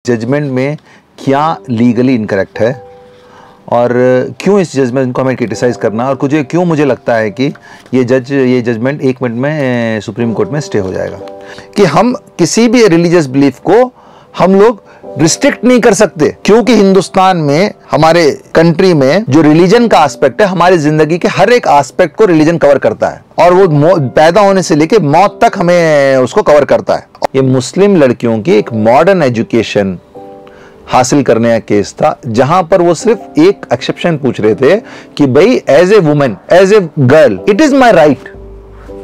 Judgement में क्या legally incorrect है और क्यों इस जजमेंट को हमें क्रिटिसाइज़ करना, और क्यों मुझे लगता है कि ये जजमेंट 1 मिनट में सुप्रीम कोर्ट में स्टे हो जाएगा। कि हम किसी भी रिलीजियस बिलीफ को हम लोग रिस्ट्रिक्ट नहीं कर सकते, क्योंकि हिंदुस्तान में, हमारे कंट्री में जो रिलीजन का एस्पेक्ट है, हमारी जिंदगी के हर एक एस्पेक्ट को रिलीजन कवर करता है, और वो पैदा होने से लेके मौत तक हमें उसको कवर करता है। ये मुस्लिम लड़कियों की एक मॉडर्न एजुकेशन हासिल करने का केस था, जहां पर वो सिर्फ एक एक्सेप्शन पूछ रहे थे कि भाई as a women, as a girl, it is my right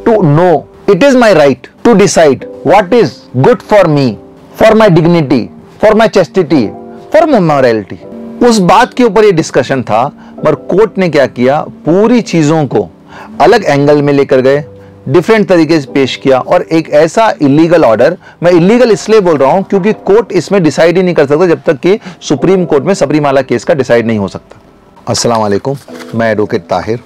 to know, it is my right to decide what is good for me, for my dignity, for my chastity, for my morality. उस बात के ऊपर ये discussion था, पर court ने क्या किया, पूरी चीजों को अलग एंगल में लेकर गए, डिफरेंट तरीके से पेश किया, और एक ऐसा इलीगल ऑर्डर, मैं इलीगल इसलिए बोल रहा हूं क्योंकि कोर्ट इसमें डिसाइड ही नहीं कर सकता जब तक कि सुप्रीम कोर्ट में सबरीमाला केस का डिसाइड नहीं हो सकता। अस्सलाम वालेकुम, मैं एडवोकेट ताहिर।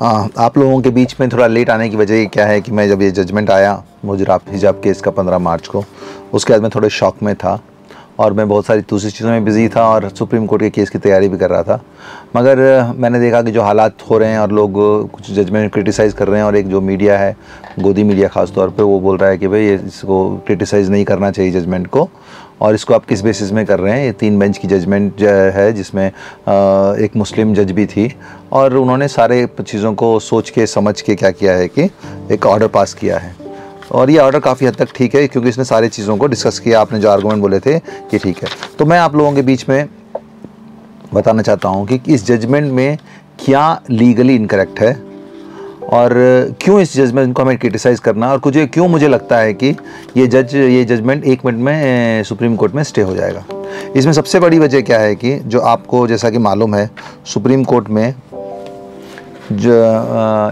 आप लोगों के बीच में थोड़ा लेट आने की वजह क्या है कि मैं जब ये जजमेंट आया मुजराब हिजाब केस का 15 मार्च को, उसके बाद मैं थोड़े शॉक में था और मैं बहुत सारी दूसरी चीज़ों में बिज़ी था और सुप्रीम कोर्ट के केस की तैयारी भी कर रहा था। मगर मैंने देखा कि जो हालात हो रहे हैं और लोग कुछ जजमेंट क्रिटिसाइज़ कर रहे हैं, और एक जो मीडिया है, गोदी मीडिया ख़ास तौर पे, वो बोल रहा है कि भाई इसको क्रिटिसाइज़ नहीं करना चाहिए जजमेंट को, और इसको आप किस बेसिस में कर रहे हैं। ये 3 बेंच की जजमेंट है, जिसमें एक मुस्लिम जज भी थी, और उन्होंने सारे चीज़ों को सोच के समझ के क्या किया है कि एक ऑर्डर पास किया है, और ये ऑर्डर काफ़ी हद तक ठीक है क्योंकि इसने सारी चीज़ों को डिस्कस किया। आपने जो आर्गूमेंट बोले थे ये ठीक है। तो मैं आप लोगों के बीच में बताना चाहता हूँ कि इस जजमेंट में क्या लीगली इनकरेक्ट है और क्यों इस जजमेंट को हमें क्रिटिसाइज़ करना, और क्यों मुझे लगता है कि ये जजमेंट 1 मिनट में सुप्रीम कोर्ट में स्टे हो जाएगा। इसमें सबसे बड़ी वजह क्या है कि जो आपको जैसा कि मालूम है, सुप्रीम कोर्ट में जो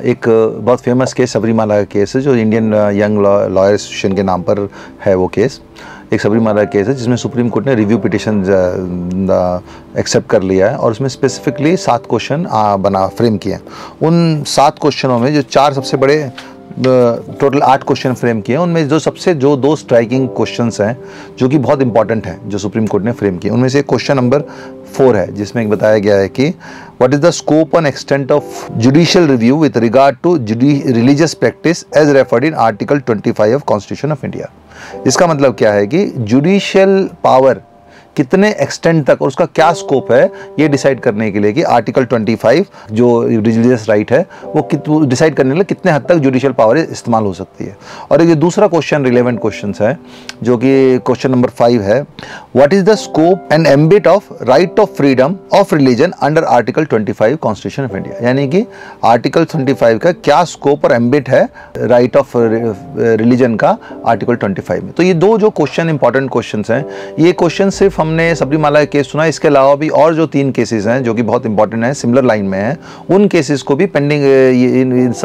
एक बहुत फेमस केस सबरीमाला का केस है, जो इंडियन यंग लॉयर एसोसिएशन के नाम पर है वो केस, एक सबरीमाला केस है जिसमें सुप्रीम कोर्ट ने रिव्यू पिटिशन एक्सेप्ट कर लिया है, और उसमें स्पेसिफिकली 7 क्वेश्चन फ्रेम किए हैं। उन 7 क्वेश्चनों में जो 4 सबसे बड़े, टोटल 8 क्वेश्चन फ्रेम किए हैं, उनमें जो 2 स्ट्राइकिंग क्वेश्चंस हैं जो कि बहुत इंपॉर्टेंट हैं, जो सुप्रीम कोर्ट ने फ्रेम किए। उनमें से क्वेश्चन नंबर 4 है, जिसमें बताया गया है कि what is the scope and extent of judicial review with regard to religious practice as referred in article 25 of constitution of India. इसका मतलब क्या है कि जुडिशियल पावर कितने एक्सटेंट तक और उसका क्या स्कोप है, ये डिसाइड करने के लिए कि आर्टिकल 25 जो रिलीजियस राइट है वो डिसाइड करने के लिए कितने हद तक जुडिशियल पावर इस्तेमाल हो सकती है। और ये दूसरा क्वेश्चन रिलेवेंट क्वेश्चन है, जो कि क्वेश्चन नंबर 5 है, what is the scope and ambit of right of freedom of religion under article 25 constitution of India. यानी कि आर्टिकल 25 का क्या स्कोप और एम्बिट है राइट ऑफ रिलीजन का आर्टिकल 25 में। तो ये 2 जो क्वेश्चन इंपॉर्टेंट क्वेश्चन हैं, ये क्वेश्चन सिर्फ हमने सबरीमाला केस सुना, इसके अलावा भी और जो 3 केसेस हैं जो कि बहुत इंपॉर्टेंट हैं, सिमिलर लाइन में हैं, उन केसेस को भी पेंडिंग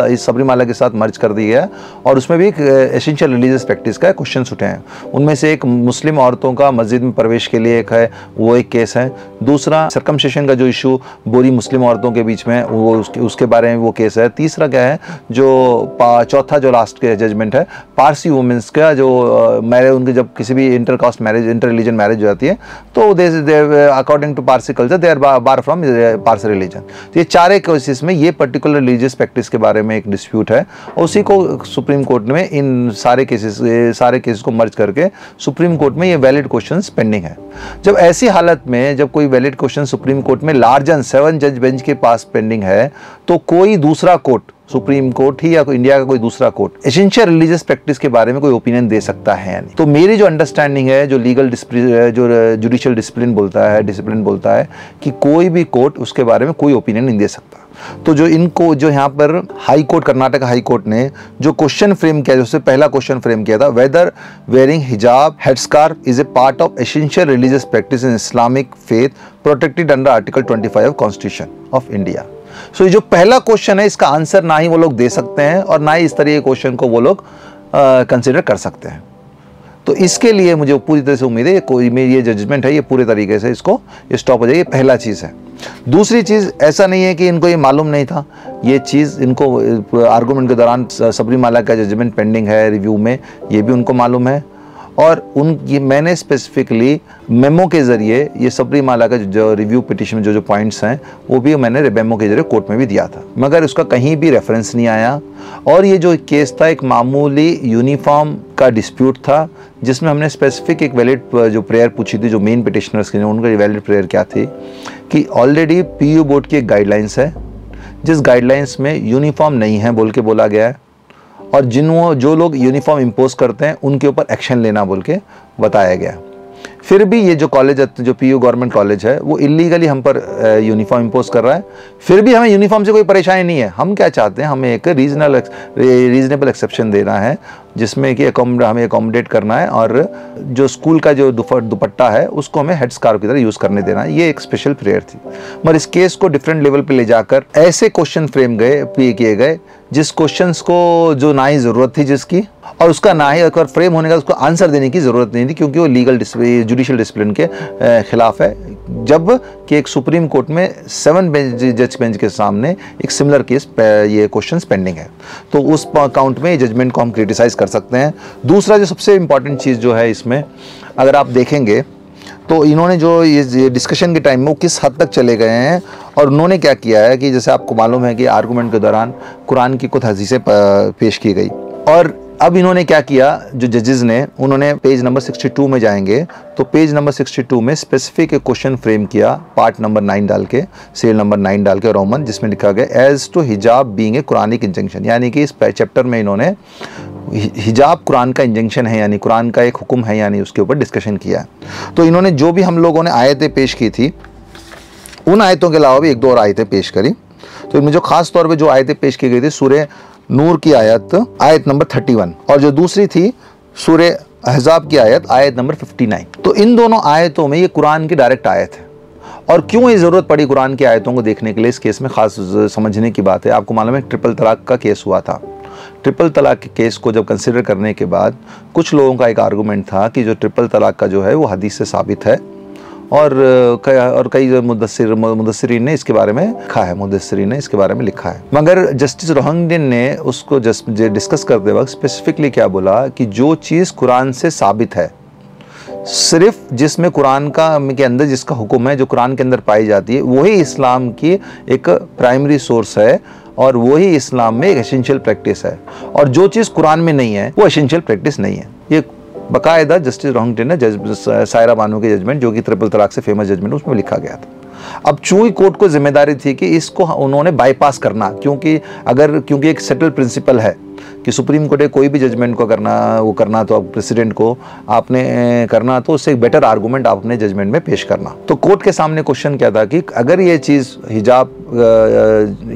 इस सबरीमाला के साथ मर्ज कर दिया है, और उसमें भी एक एसेंशियल रिलीजियस प्रैक्टिस का क्वेश्चन उठे हैं। उनमें से एक मुस्लिम औरतों का मस्जिद में प्रवेश के लिए एक है, वो एक केस है। दूसरा सर्कमसिशन का जो इशू बोरी मुस्लिम औरतों के बीच में, वो उसके बारे में वो केस है। तीसरा क्या है, जो चौथा जो लास्ट के जजमेंट है, पारसी वुमेन्स का जो मैरिज, उनके जब किसी भी intercaste marriage, inter religion marriage हो जाती है, तो according to Parsi culture they are bar from Parsi religion. तो ये 4 केसेस में ये पर्टिकुलर रिलीजियस प्रैक्टिस के बारे में एक डिस्प्यूट है, और उसी को सुप्रीम कोर्ट में इन सारे केसेस को मर्ज करके सुप्रीम कोर्ट में ये वैलिड क्वेश्चंस पेंडिंग है। जब ऐसी हालत में जब कोई वैलिड क्वेश्चन सुप्रीम कोर्ट में लार्जर 7 जज बेंच के पास पेंडिंग है, तो कोई दूसरा कोर्ट, सुप्रीम कोर्ट ही या इंडिया का कोई दूसरा कोर्ट, एसेंशियल रिलीजियस प्रैक्टिस के बारे में कोई ओपिनियन दे सकता है या नहीं। तो मेरी जो अंडरस्टैंडिंग है, जो लीगल जो जुडिशियल डिसिप्लिन बोलता है कि कोई भी कोर्ट उसके बारे में कोई ओपिनियन नहीं दे सकता। तो जो यहाँ पर high court, Karnataka high court ने जो क्वेश्चन फ्रेम किया, जो पहला क्वेश्चन फ्रेम किया था, whether wearing hijab headscarf is a part of essential religious practice in Islamic faith protected under article 25 of constitution of India. So ये जो पहला क्वेश्चन है, इसका आंसर ना ही वो लोग दे सकते हैं और ना ही इस तरह के क्वेश्चन को वो लोग कंसिडर कर सकते हैं। तो इसके लिए मुझे पूरी तरह से उम्मीद है कोई मेरी ये जजमेंट है, ये पूरे तरीके से इसको स्टॉप हो जाएगी। ये पहला चीज़ है। दूसरी चीज़, ऐसा नहीं है कि इनको ये मालूम नहीं था, ये चीज़ इनको आर्गूमेंट के दौरान सबरीमाला का जजमेंट पेंडिंग है रिव्यू में, ये भी उनको मालूम है। और मैंने स्पेसिफिकली मेमो के ज़रिए ये सबरीमाला का जो रिव्यू पिटिशन में जो पॉइंट्स हैं वो भी मैंने मेमो के ज़रिए कोर्ट में भी दिया था, मगर उसका कहीं भी रेफरेंस नहीं आया। और ये जो केस था एक मामूली यूनिफॉर्म का डिस्प्यूट था, जिसमें हमने स्पेसिफिक एक वैलिड जो प्रेयर पूछी थी, जो मेन पिटिशनर्स के, उनका वैलिड प्रेयर क्या थी कि ऑलरेडी PU बोर्ड की एक गाइडलाइंस है, जिस गाइडलाइंस में यूनिफॉर्म नहीं है बोल के बोला गया है, और जो लोग यूनिफॉर्म इम्पोज करते हैं उनके ऊपर एक्शन लेना बोल के बताया गया। फिर भी ये जो कॉलेज, जो PU गवर्नमेंट कॉलेज है, वो इलीगली हम पर यूनिफॉर्म इम्पोज कर रहा है। फिर भी हमें यूनिफॉर्म से कोई परेशानी नहीं है। हम क्या चाहते हैं, हमें एक रीजनेबल एक्सेप्शन देना है, जिसमें कि हमें अकोमोडेट करना है, और जो स्कूल का जो दुपट्टा है उसको हमें हेड स्कार्फ की तरह यूज़ करने देना है। ये एक स्पेशल प्रेयर थी। मगर इस केस को डिफरेंट लेवल पे ले जाकर ऐसे क्वेश्चन फ्रेम किए गए जिस क्वेश्चंस को जो ना ही ज़रूरत थी जिसकी, और उसका ना ही अगर फ्रेम होने का उसको आंसर देने की ज़रूरत नहीं थी, क्योंकि वो लीगल जुडिशियल डिसिप्लिन के खिलाफ है। जब कि एक सुप्रीम कोर्ट में 7 जज बेंच के सामने एक सिमिलर केस ये क्वेश्चंस पेंडिंग है, तो उस अकाउंट में जजमेंट को हम क्रिटिसाइज़ कर सकते हैं। दूसरा जो सबसे इम्पॉर्टेंट चीज़ जो है इसमें, अगर आप देखेंगे तो इन्होंने जो ये डिस्कशन के टाइम में वो किस हद तक चले गए हैं, और उन्होंने क्या किया है कि जैसे आपको मालूम है कि आर्गूमेंट के दौरान कुरान की कुछ हदीसें पेश की गई, और अब इन्होंने क्या किया, जो जजेस ने, उन्होंने पेज नंबर 62 में जाएंगे तो पेज नंबर 62 में स्पेसिफिक एक क्वेश्चन फ्रेम किया, पार्ट नंबर 9 डाल के, सेल नंबर 9 डाल के रोमन, जिसमें लिखा गया एज टू हिजाब बीइंग ए कुरानिक इंजंक्शन, यानी कि इस चैप्टर में इन्होंने हिजाब कुरान का इंजंक्शन है, यानी कुरान का एक हुक्म है, यानी उसके ऊपर डिस्कशन किया। तो इन्होंने जो भी हम लोगों ने आयतें पेश की थी, उन आयतों के अलावा भी 1-2 और आयतें पेश करी। तो इनमें जो खास तौर पे जो आयतें पेश की गई थी, सूरह नूर की आयत नंबर 31, और जो दूसरी थी सूरह अहज़ाब की आयत नंबर 59। तो इन दोनों आयतों में ये कुरान की डायरेक्ट आयत है। और क्यों ये ज़रूरत पड़ी कुरान की आयतों को देखने के लिए, इस केस में ख़ास समझने की बात है। आपको मालूम है ट्रिपल तलाक का केस हुआ था। ट्रिपल तलाक के केस को जब कंसिडर करने के बाद कुछ लोगों का एक आर्गूमेंट था कि जो ट्रिपल तलाक का जो है वो हदीस से साबित है, और कई मुदस्सिरीन ने इसके बारे में लिखा है, मगर जस्टिस रोहिंग्टन ने उसको डिस्कस करते वक्त स्पेसिफिकली क्या बोला कि जो चीज़ कुरान से साबित है, सिर्फ जिसमें कुरान के अंदर जिसका हुक्म है, जो कुरान के अंदर पाई जाती है, वही इस्लाम की एक प्राइमरी सोर्स है, और वही इस्लाम में एक एसेंशियल प्रैक्टिस है, और जो चीज़ कुरान में नहीं है वो एसेंशियल प्रैक्टिस नहीं है। ये बाकायदा जस्टिस रोहिंग्टन ने सायरा बानो के जजमेंट, जो कि ट्रिपल तलाक से फेमस जजमेंट, उसमें लिखा गया था। अब चूंकि कोर्ट को जिम्मेदारी थी कि इसको उन्होंने बाईपास करना, क्योंकि एक सेटल प्रिंसिपल है कि सुप्रीम कोर्ट कोई भी जजमेंट को करना तो प्रेसिडेंट को आपने करना, तो उससे एक बेटर आर्गूमेंट आप अपने जजमेंट में पेश करना। तो कोर्ट के सामने क्वेश्चन क्या था कि अगर ये चीज़ हिजाब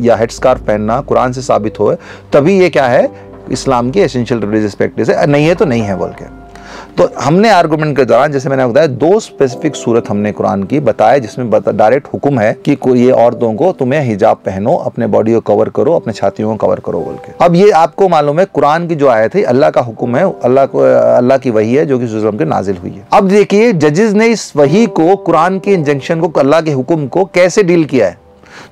या हेड स्कार्फ पहनना कुरान से साबित हो, तभी ये क्या है, इस्लाम की एसेंशियल रिलीजियस प्रैक्टिस है, नहीं है तो नहीं है बोल के। तो हमने आर्गूमेंट के दौरान, जैसे मैंने बताया, 2 स्पेसिफिक सूरत हमने कुरान की बताया जिसमें डायरेक्ट हुक्म है कि ये औरतों को तुम्हें हिजाब पहनो, अपने बॉडी को कवर करो, अपने छातियों को कवर करो बोल के। अब ये आपको मालूम है कुरान की जो आयत है अल्लाह का हुक्म है, अल्लाह की वही है जो कि के नाजिल हुई है। अब देखिए जजेस ने इस वही को, कुरान के इंजंक्शन को, अल्लाह के हुक्म को कैसे डील किया है,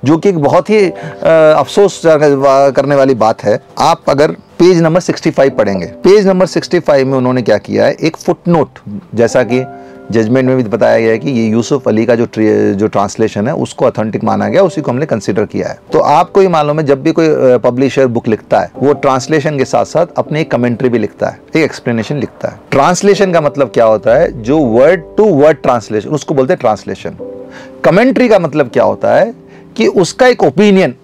जो कि एक बहुत ही अफसोस करने वाली बात है। आप अगर पेज नंबर 65 पढ़ेंगे, पेज नंबर 65 में उन्होंने क्या किया है, एक फुटनोट, जैसा कि जजमेंट में भी बताया गया है कि ये यूसुफ अली का जो ट्रांसलेशन है उसको ऑथेंटिक माना गया, उसी को हमने कंसीडर किया है। तो आपको ये मालूम है जब भी कोई पब्लिशर बुक लिखता है, वो ट्रांसलेशन के साथ साथ अपनी एक कमेंट्री भी लिखता है, एक एक्सप्लेनेशन लिखता है। ट्रांसलेशन का मतलब क्या होता है, जो वर्ड टू वर्ड ट्रांसलेशन, उसको बोलते हैं ट्रांसलेशन। कमेंट्री का मतलब क्या होता है कि उसका एक ओपिनियन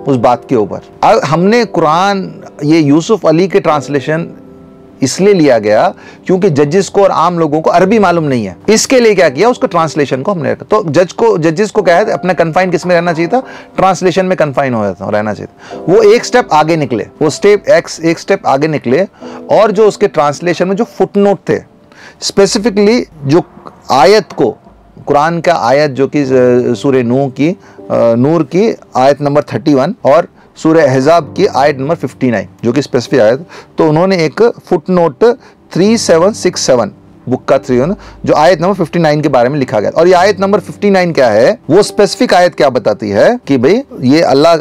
उस बात के ऊपर। हमने कुरान, ये यूसुफ अली के ट्रांसलेशन इसलिए लिया गया क्योंकि जजेस को और आम लोगों को अरबी मालूम नहीं है, इसके लिए क्या किया, उसको ट्रांसलेशन को हमने रखा। तो जजेस को क्या है, अपना कन्फाइन किस में रहना चाहिए था, ट्रांसलेशन में कन्फाइन रहना चाहिए था। वो एक स्टेप आगे निकले, एक स्टेप आगे निकले, और जो उसके ट्रांसलेशन में जो फुटनोट थे, स्पेसिफिकली जो आयत को, कुरान का आयत जो कि सूरह नूर की आयत नंबर 31 और सूरह अहज़ाब की आयत नंबर 59 जो कि स्पेसिफिक आयत, तो उन्होंने एक फुटनोट 3767 बुक का 3 जो आयत नंबर 59 के बारे में लिखा गया। और ये आयत नंबर 59 क्या है, वो स्पेसिफिक आयत क्या बताती है कि भाई ये अल्लाह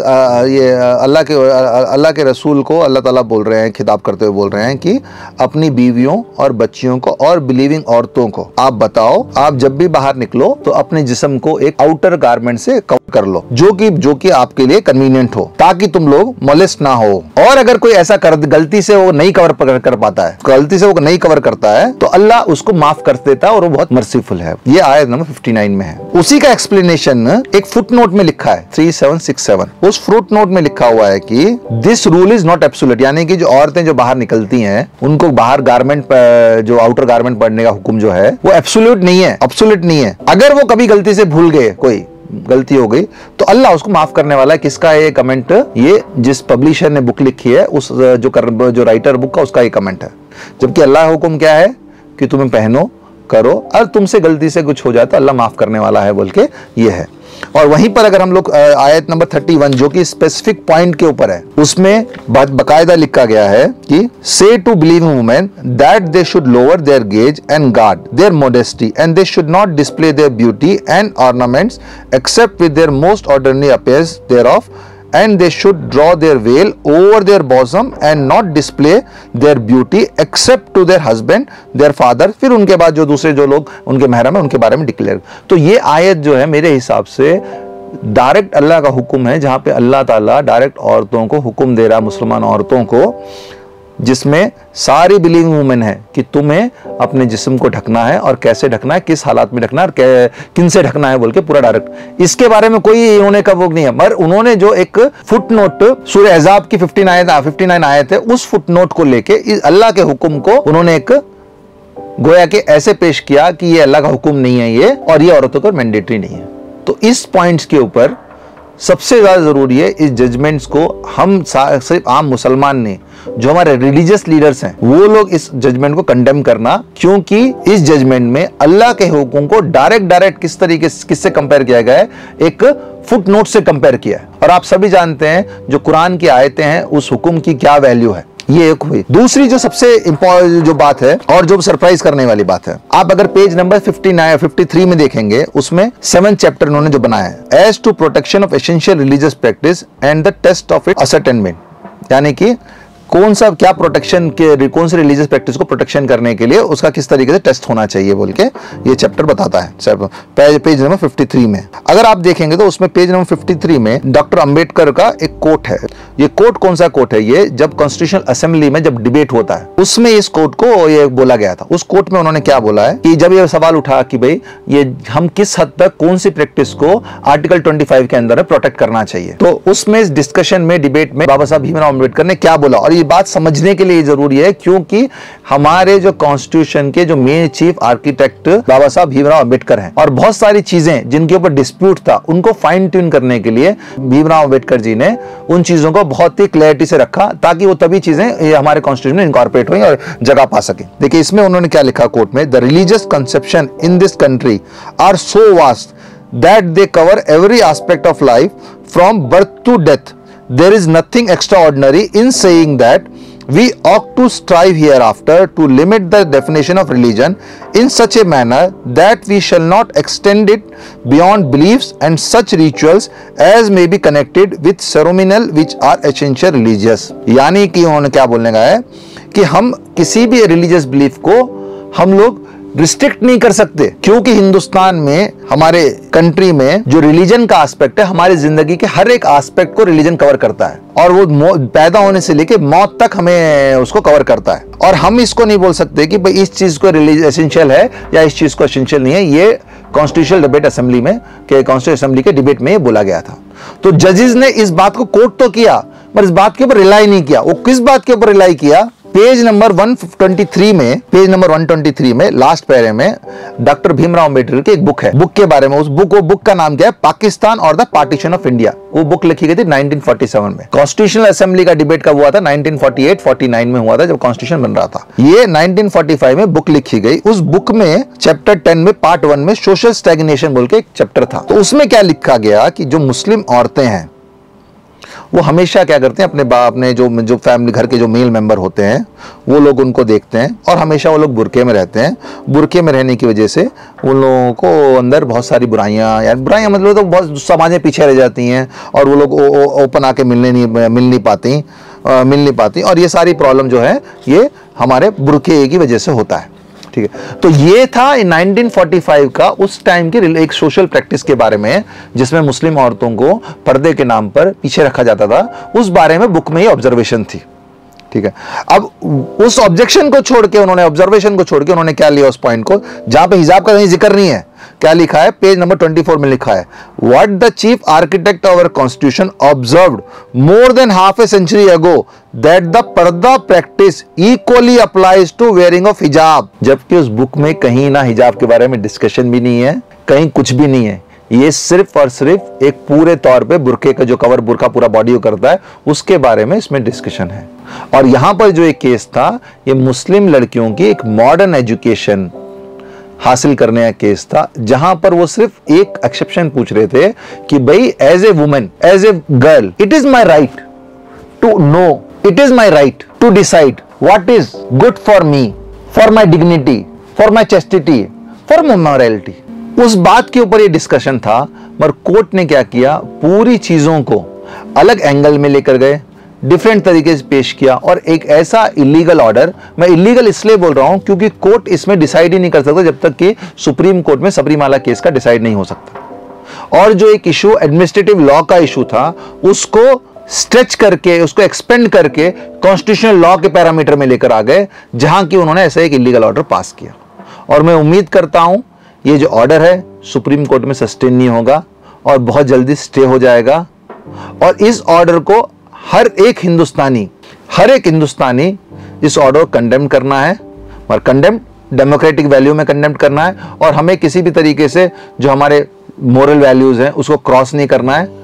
के रसूल को अल्लाह ताला बोल रहे हैं, खिताब करते हुए बोल रहे हैं कि अपनी बीवियों और बच्चियों को और बिलीविंग औरतों को आप बताओ, आप जब भी बाहर निकलो तो अपने जिस्म को एक आउटर गारमेंट से कवर कर लो जो कि आपके लिए कन्वीनियंट हो, ताकि तुम लोग मोलेस्ट ना हो। और अगर कोई ऐसा गलती से वो नहीं कवर कर पाता है, गलती से वो नहीं कवर करता है, तो अल्लाह उसको माफ कर देता है और वो बहुत मर्सीफुल है। ये आयत नंबर 59 में है। उसी का एक्सप्लेनेशन एक फुट नोट में लिखा है 3767। उस फुट नोट में लिखा हुआ है कि this rule is not absolute, यानी कि जो औरतें जो बाहर निकलती हैं उनको बाहर गारमेंट जो आउटर गारमेंट पहनने का हुक्म जो है वो एब्सोल्यूट नहीं है, एब्सोल्यूट नहीं है। अगर वो कभी गलती से भूल गए, कोई गलती हो गई, तो अल्लाह उसको माफ करने वाला है। किसका ये कमेंट, ये जिस पब्लिशर ने बुक लिखी है उस जो राइटर बुक का, उसका ये कमेंट है। जबकि अल्लाह का हुक्म क्या है कि तुम्हें पहनो, करो, और तुमसे गलती से कुछ हो जाए तो अल्लाह माफ करने वाला है बोल के ये है। और वहीं पर अगर हम लोग आयत नंबर 31 जो कि स्पेसिफिक पॉइंट के ऊपर है, उसमें बकायदा लिखा गया है कि say to believing women that they should lower their gaze and guard their modesty and they should not display their beauty and ornaments except with their most ordinary appearance thereof, and they should draw their veil over their bosom and not display their beauty except to their husband, their father। फिर उनके बाद जो दूसरे जो लोग उनके महरम है उनके बारे में डिक्लेयर। तो ये आयत जो है मेरे हिसाब से डायरेक्ट अल्लाह का हुक्म है, जहां पे अल्लाह ताला डायरेक्ट औरतों को हुक्म दे रहा है, मुसलमान औरतों को, जिसमें सारी बिलीविंग वुमेन है कि तुम्हें अपने जिस्म को ढकना है, और कैसे ढकना है, किस हालात में ढकना है, किन से ढकना है बोल के पूरा डायरेक्ट। इसके बारे में कोई इन्होंने का वो नहीं है, मगर उन्होंने जो एक फुट नोट सूरह अहज़ाब की 59 आयत है, उस फुट नोट को लेके अल्लाह के हुक्म को उन्होंने एक गोया के ऐसे पेश किया कि ये अल्लाह का हुक्म नहीं है ये, और ये औरतों पर मैंडेटरी नहीं है। तो इस पॉइंट्स के ऊपर सबसे ज्यादा जरूरी है इस जजमेंट्स को हम सिर्फ आम मुसलमान ने, जो हमारे रिलीजियस लीडर्स हैं, वो लोग इस जजमेंट को कंडेम करना, क्योंकि इस जजमेंट में अल्लाह के हुक्म को डायरेक्ट किस तरीके से किससे कंपेयर किया गया है, एक फुट नोट से कंपेयर किया है। और आप सभी जानते हैं जो कुरान की आयतें हैं उस हुक्म की क्या वैल्यू है। ये एक हुई। दूसरी जो सबसे इंपॉर्टेंट जो बात है और जो सरप्राइज करने वाली बात है, आप अगर पेज नंबर 53 में देखेंगे, उसमें 7th चैप्टर उन्होंने जो बनाया है, as to protection of essential religious practice and the test of it ascertainment, यानी कि कौन सा क्या प्रोटेक्शन के, कौन से रिलीजियस प्रैक्टिस को प्रोटेक्शन करने के लिए उसका किस तरीके से टेस्ट होना चाहिए बोल के ये चैप्टर बताता है पेज नंबर 53 में। अगर आप देखेंगे तो उसमें पेज नंबर 53 में डॉक्टर अंबेडकर का एक कोट है। ये कोट कौन सा कोट है, ये जब कॉन्स्टिट्यूशनल असेंबली में जब डिबेट होता है उसमें इस कोट को ये बोला गया था। उस कोट में उन्होंने क्या बोला है कि जब ये सवाल उठा कि भाई ये हम किस हद तक कौन सी प्रैक्टिस को आर्टिकल 25 के अंदर प्रोटेक्ट करना चाहिए, तो उसमें इस डिस्कशन में, डिबेट में बाबा साहब भीमराव अंबेडकर ने क्या बोला। और ये बात समझने के लिए जरूरी है क्योंकि हमारे जो कॉन्स्टिट्यूशन के जो मेन चीफ आर्किटेक्ट बाबा साहब भीमराव अंबेडकर हैं, और बहुत सारी चीजें जिनके ऊपर डिस्प्यूट था उनको फाइन ट्यून करने के लिए भीमराव अंबेडकर जी ने उन चीजों को बहुत ही क्लैरिटी से रखा, ताकि वो तभी चीजें ये हमारे कॉन्स्टिट्यूशन में इनकॉर्पोरेट हुई और जगह पा सके। देखिए इसमें उन्होंने क्या लिखा कोर्ट में, the religious conception in this country are so vast that they cover every aspect of life from birth to death. There is nothing extraordinary in saying that we ought to strive hereafter to limit the definition of religion in such a manner that we shall not extend it beyond beliefs and such rituals as may be connected with ceremonial which are essential religious। यानी कि उन्होंने क्या बोलने का है कि हम किसी भी रिलीजियस बिलीफ को हम लोग रिस्ट्रिक्ट नहीं कर सकते, क्योंकि हिंदुस्तान में, हमारे कंट्री में जो रिलीजन का एस्पेक्ट है, हमारी जिंदगी के हर एक एस्पेक्ट को रिलीजन कवर करता है, और वो पैदा होने से लेके मौत तक हमें उसको कवर करता है। और हम इसको नहीं बोल सकते कि भाई इस चीज को रिलीजन एसेंशियल है या इस चीज को एसेंशियल नहीं है। ये कॉन्स्टिट्यूशनल डिबेट असेंबली में, कॉन्स्टिट्यूशनल असेंबली के डिबेट में ये बोला गया था। तो जजेस ने इस बात को कोट तो किया, पर इस बात के ऊपर रिलाई नहीं किया। वो किस बात के ऊपर रिलाई किया, पेज नंबर 123 में लास्ट पैरे में डॉक्टर भीमराव अंबेडकर की एक बुक है, बुक के बारे में, उस बुक का नाम क्या है, पाकिस्तान और द पार्टीशन ऑफ इंडिया। वो बुक लिखी गई थी 1947 में। कॉन्स्टिट्यूशनल असेंबली का डिबेट कब हुआ था, 1948-49 में हुआ था, जब कॉन्स्टिट्यूशन बन रहा था। ये 1945 में बुक लिखी गई। उस बुक में चैप्टर 10 में पार्ट 1 में सोशल स्टैग्नेशन बोल के एक चैप्टर था। तो उसमें क्या लिखा गया कि जो मुस्लिम औरतें हैं वो हमेशा क्या करते हैं, अपने जो फैमिली घर के जो मेल मेंबर होते हैं वो लोग उनको देखते हैं, और हमेशा वो लोग बुरके में रहते हैं। बुरके में रहने की वजह से उन लोगों को अंदर बहुत सारी बुराइयां, यार बुराइयां मतलब तो बहुत समाजें पीछे रह जाती हैं, और वो लोग ओपन आके मिल नहीं पाती, और ये सारी प्रॉब्लम जो है ये हमारे बुरके की वजह से होता है। ठीक है, तो ये था 1945 का उस टाइम की एक सोशल प्रैक्टिस के बारे में, जिसमें मुस्लिम औरतों को पर्दे के नाम पर पीछे रखा जाता था। उस बारे में बुक में ही ऑब्जर्वेशन थी। ठीक है, अब उस ऑब्जेक्शन को छोड़ के ऑब्जर्वेशन को छोड़ के उन्होंने क्या लिया, उस पॉइंट को जहां पे हिजाब का कहीं जिक्र नहीं है, क्या लिखा है, पेज नंबर 24 में लिखा है, what the chief architect of our constitution observed more than half a century ago that the purdah practice equally applies to wearing of hijab. जबकि उस बुक में कहीं ना हिजाब के बारे में डिस्कशन भी नहीं है, कहीं कुछ भी नहीं है। ये सिर्फ और सिर्फ एक पूरे तौर पे बुरके का जो कवर, बुरका पूरा बॉडी को करता है, उसके बारे में इसमें डिस्कशन है। और यहां पर जो एक केस था, ये मुस्लिम लड़कियों की एक मॉडर्न एजुकेशन हासिल करने का केस था, जहां पर वो सिर्फ एक एक्सेप्शन पूछ रहे थे कि भाई as a women, as a girl, it is my right to know, it is my right to decide what is good for me, for my dignity, for my chastity, for my morality. उस बात के ऊपर ये discussion था, मगर court ने क्या किया, पूरी चीजों को अलग एंगल में लेकर गए, डिफरेंट तरीके से पेश किया, और एक ऐसा इलीगल ऑर्डर, मैं इलीगल इसलिए बोल रहा हूं क्योंकि कोर्ट इसमें डिसाइड ही नहीं कर सकता जब तक कि सुप्रीम कोर्ट में सबरीमाला केस का डिसाइड नहीं हो सकता। और जो एक इशू एडमिनिस्ट्रेटिव लॉ का इशू था, उसको स्ट्रेच करके, उसको एक्सपेंड करके कॉन्स्टिट्यूशनल लॉ के पैरामीटर में लेकर आ गए, जहां की उन्होंने ऐसा एक इलीगल ऑर्डर पास किया। और मैं उम्मीद करता हूं ये जो ऑर्डर है सुप्रीम कोर्ट में सस्टेन नहीं होगा और बहुत जल्दी स्टे हो जाएगा, और इस ऑर्डर को हर एक हिंदुस्तानी इस ऑर्डर को कंडेम करना है, और कंडेम डेमोक्रेटिक वैल्यू में कंडेम करना है, और हमें किसी भी तरीके से जो हमारे मोरल वैल्यूज हैं उसको क्रॉस नहीं करना है,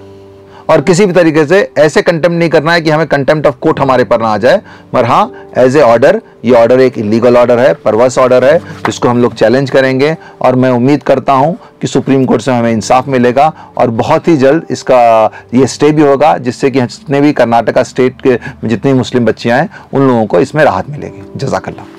और किसी भी तरीके से ऐसे कंटेम्प्ट नहीं करना है कि हमें कंटेम्प्ट ऑफ कोर्ट हमारे पर ना आ जाए। मगर हाँ, एज ए ऑर्डर, ये ऑर्डर एक इलीगल ऑर्डर है, परवर्स ऑर्डर है, जिसको हम लोग चैलेंज करेंगे, और मैं उम्मीद करता हूं कि सुप्रीम कोर्ट से हमें इंसाफ मिलेगा, और बहुत ही जल्द इसका ये स्टे भी होगा, जिससे कि जितने भी कर्नाटका स्टेट के जितनी मुस्लिम बच्चियां हैं उन लोगों को इसमें राहत मिलेगी। जज़ाकल्लाह।